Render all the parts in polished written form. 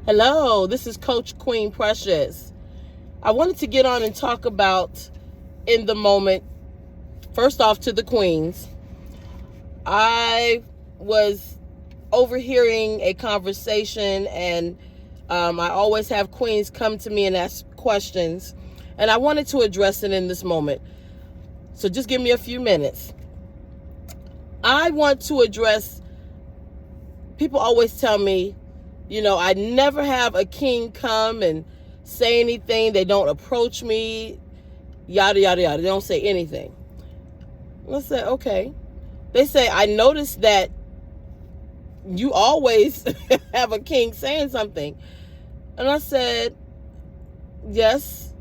Hello, this is Coach Queen Precious. I wanted to get on and talk about in the moment. First off, to the queens, I was overhearing a conversation, and I always have queens come to me and ask questions, and I wanted to address it in this moment. So just give me a few minutes. I want to address, people always tell me, I never have a king come and say anything. They don't approach me, yada, yada, yada. They don't say anything. Let's say, okay. They say, I noticed that you always have a king saying something. And I said, yes.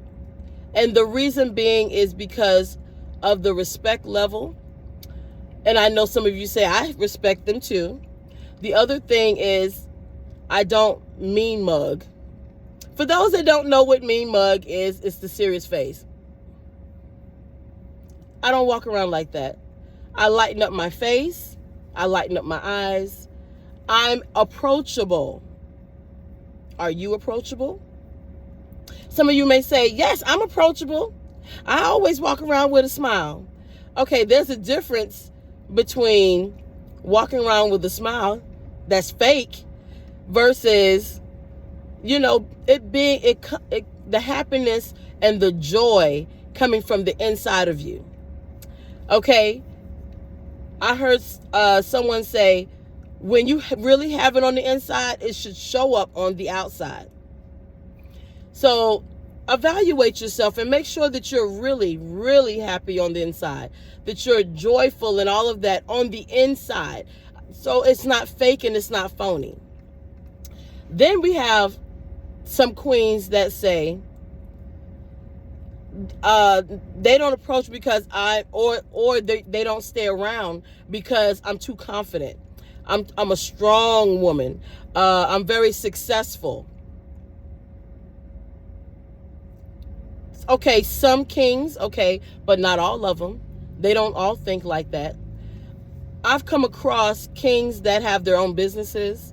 And the reason being is because of the respect level. And I know some of you say, I respect them too. The other thing is, I don't mean mug. For those that don't know what mean mug is, it's the serious face. I don't walk around like that. I lighten up my face. I lighten up my eyes. I'm approachable. Are you approachable? Some of you may say, yes, I'm approachable. I always walk around with a smile. Okay, there's a difference between walking around with a smile that's fake versus, it being the happiness and the joy coming from the inside of you. Okay, I heard someone say, when you really have it on the inside, it should show up on the outside. So evaluate yourself and make sure that you're really, really happy on the inside, that you're joyful and all of that on the inside. So it's not fake and it's not phony. Then we have some queens that say, they don't approach because they don't stay around because I'm too confident. I'm a strong woman. I'm very successful. Okay, some kings, okay, but not all of them. They don't all think like that. I've come across kings that have their own businesses.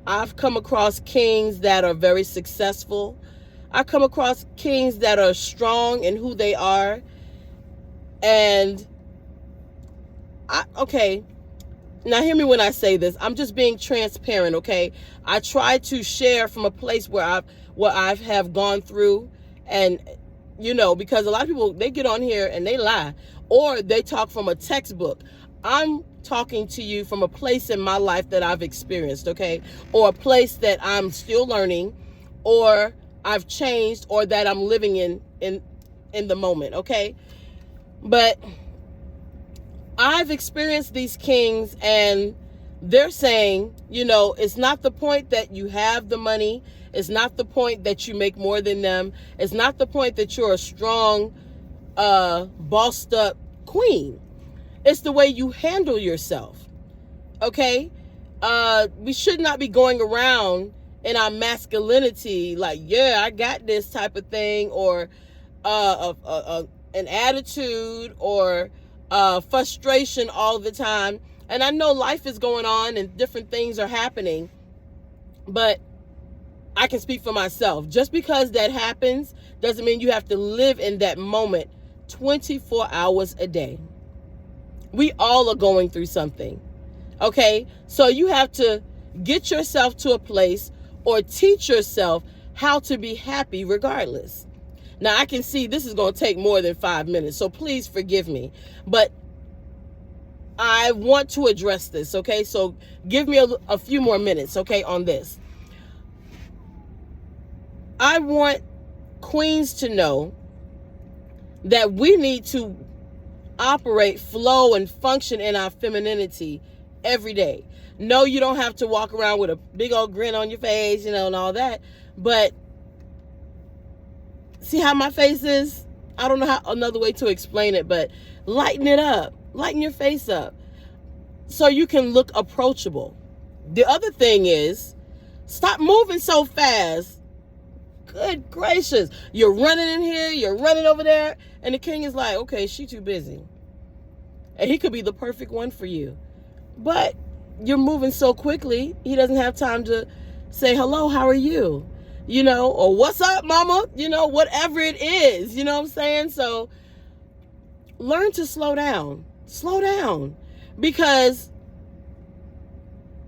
I've come across kings that are very successful. I come across kings that are strong in who they are. And okay, now hear me when I say this. I'm just being transparent, okay? I try to share from a place where I have gone through, and because a lot of people, they get on here and they lie, or they talk from a textbook. I'm talking to you from a place in my life that I've experienced, okay? Or a place that I'm still learning, or I've changed, or that I'm living in the moment, okay? But I've experienced these kings, and they're saying, it's not the point that you have the money. It's not the point that you make more than them. It's not the point that you're a strong, bossed up queen. It's the way you handle yourself, okay? We should not be going around in our masculinity like, yeah, I got this type of thing, or an attitude, or frustration all the time. And I know life is going on and different things are happening, but I can speak for myself. Just because that happens doesn't mean you have to live in that moment 24 hours a day. We all are going through something, okay? So you have to get yourself to a place, or teach yourself how to be happy regardless. Now, I can see this is going to take more than 5 minutes, so please forgive me. But I want to address this, okay? So give me a few more minutes, okay, on this. I want queens to know that we need to operate, flow, and function in our femininity every day. No, you don't have to walk around with a big old grin on your face, and all that. But see how my face is? I don't know how another way to explain it, but lighten it up. Lighten your face up so you can look approachable. The other thing is, stop moving so fast. Good gracious. You're running in here, you're running over there, and the king is like, okay, she too busy. And he could be the perfect one for you. But you're moving so quickly, he doesn't have time to say, hello, how are you? You know, or what's up, mama? You know, whatever it is, you know what I'm saying? So learn to slow down. Slow down. Because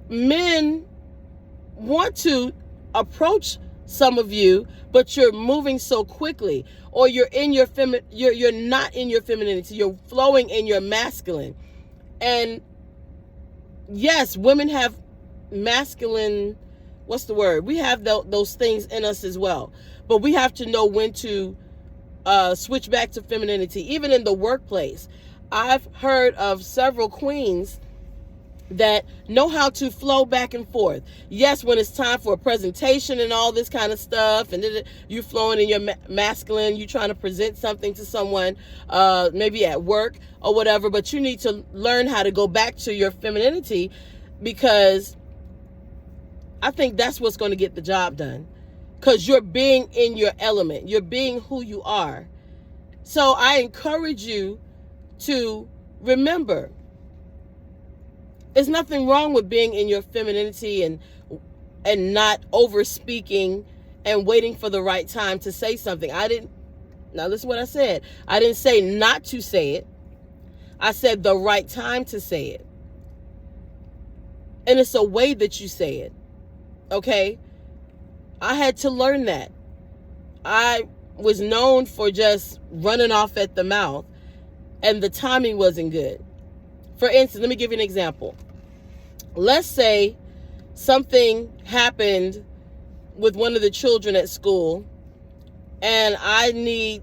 men want to approach some of you, but you're moving so quickly, or you're in your you're not in your femininity. You're flowing in your masculine. And yes, women have masculine, what's the word? We have those things in us as well. But we have to know when to switch back to femininity. Even in the workplace, I've heard of several queens that know how to flow back and forth. Yes, when it's time for a presentation and all this kind of stuff, and then you flowing in your masculine, you trying to present something to someone, maybe at work or whatever, but you need to learn how to go back to your femininity, because I think that's what's going to get the job done, because you're being in your element. You're being who you are. So I encourage you to remember, there's nothing wrong with being in your femininity and not over speaking and waiting for the right time to say something. Now listen what I said. I didn't say not to say it. I said the right time to say it. And it's a way that you say it. Okay? I had to learn that. I was known for just running off at the mouth, and the timing wasn't good. For instance, let me give you an example. Let's say something happened with one of the children at school, and I need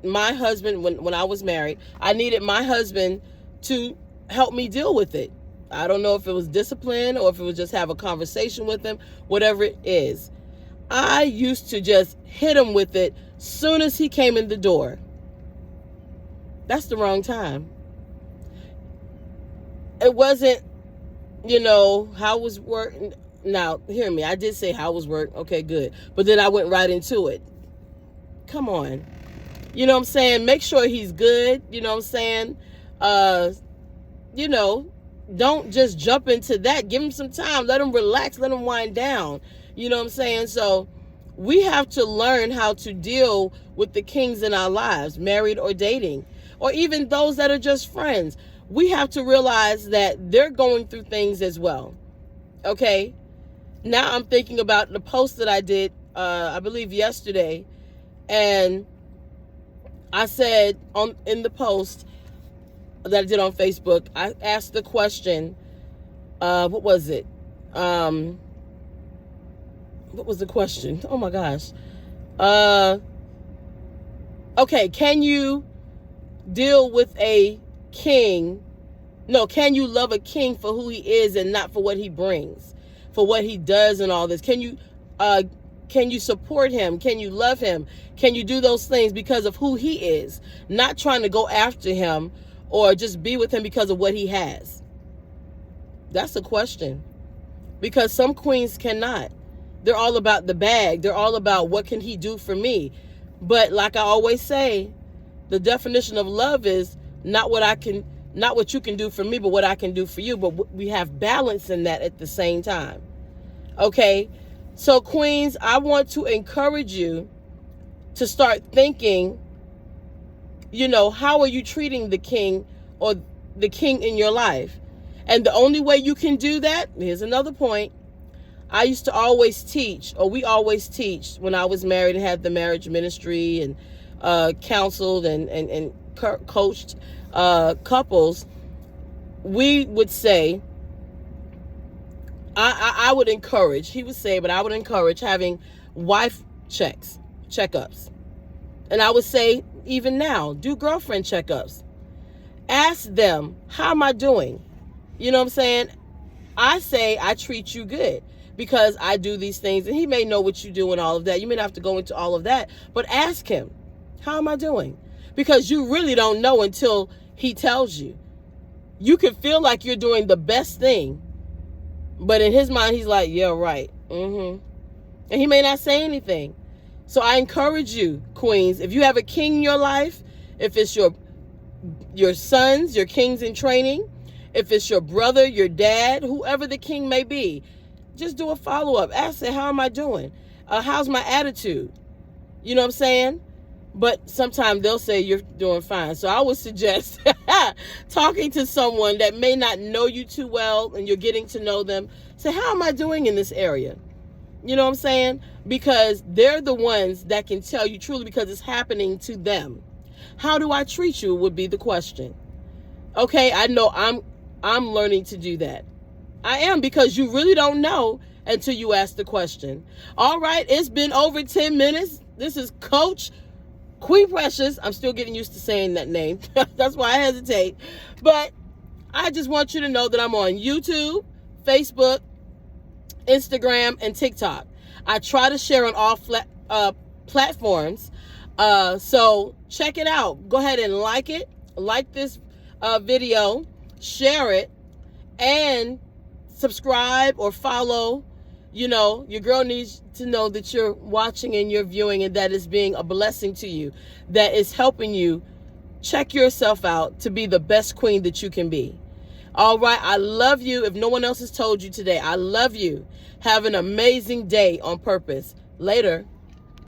my husband, when I was married, I needed my husband to help me deal with it. I don't know if it was discipline or if it was just have a conversation with him, whatever it is. I used to just hit him with it soon as he came in the door. That's the wrong time. It wasn't, how was work. Now, hear me. I did say how was work. Okay, good. But then I went right into it. Come on. You know what I'm saying? Make sure he's good. You know what I'm saying? Don't just jump into that. Give him some time. Let him relax. Let him wind down. You know what I'm saying? So we have to learn how to deal with the kings in our lives, married or dating, or even those that are just friends. We have to realize that they're going through things as well. Okay? Now I'm thinking about the post that I did, I believe yesterday, and I said in the post that I did on Facebook, I asked the question, what was it? What was the question? Oh my gosh. Okay, can you deal with a king? No, can you love a king for who he is and not for what he brings, for what he does and all this? Can you support him? Can you love him? Can you do those things because of who he is, not trying to go after him or just be with him because of what he has? That's a question, because some queens cannot. They're all about the bag. They're all about what can he do for me. But like I always say, the definition of love is not what you can do for me, but what I can do for you. But we have balance in that at the same time. Okay? So queens, I want to encourage you to start thinking, how are you treating the king or the king in your life? And the only way you can do that, here's another point. I used to always teach, or we always teach when I was married and had the marriage ministry and counseled and coached couples. We would say, I would encourage, he would say, but I would encourage having wife checkups. And I would say, even now, do girlfriend checkups. Ask them, how am I doing? You know what I'm saying? I say, I treat you good because I do these things, and he may know what you do and all of that. You may not have to go into all of that, but ask him, how am I doing? Because you really don't know until he tells you. You can feel like you're doing the best thing, but in his mind, he's like, yeah, right. And he may not say anything. So I encourage you, queens, if you have a king in your life, if it's your sons, your kings in training, if it's your brother, your dad, whoever the king may be, just do a follow-up. Ask her, how am I doing? How's my attitude? You know what I'm saying? But sometimes they'll say you're doing fine. So I would suggest talking to someone that may not know you too well and you're getting to know them. Say, how am I doing in this area? You know what I'm saying? Because they're the ones that can tell you truly, because it's happening to them. How do I treat you would be the question. Okay, I know I'm learning to do that. I am, because you really don't know until you ask the question. All right, it's been over 10 minutes. This is Coach Queen Precious. I'm still getting used to saying that name. That's why I hesitate. But I just want you to know that I'm on YouTube, Facebook, Instagram, and TikTok. I try to share on all platforms. So check it out. Go ahead and like it. Like this video. Share it. And subscribe or follow. You know, your girl needs to know that you're watching and you're viewing, and that is being a blessing to you, that is helping you check yourself out to be the best queen that you can be. All right, I love you. If no one else has told you today, I love you. Have an amazing day on purpose. Later.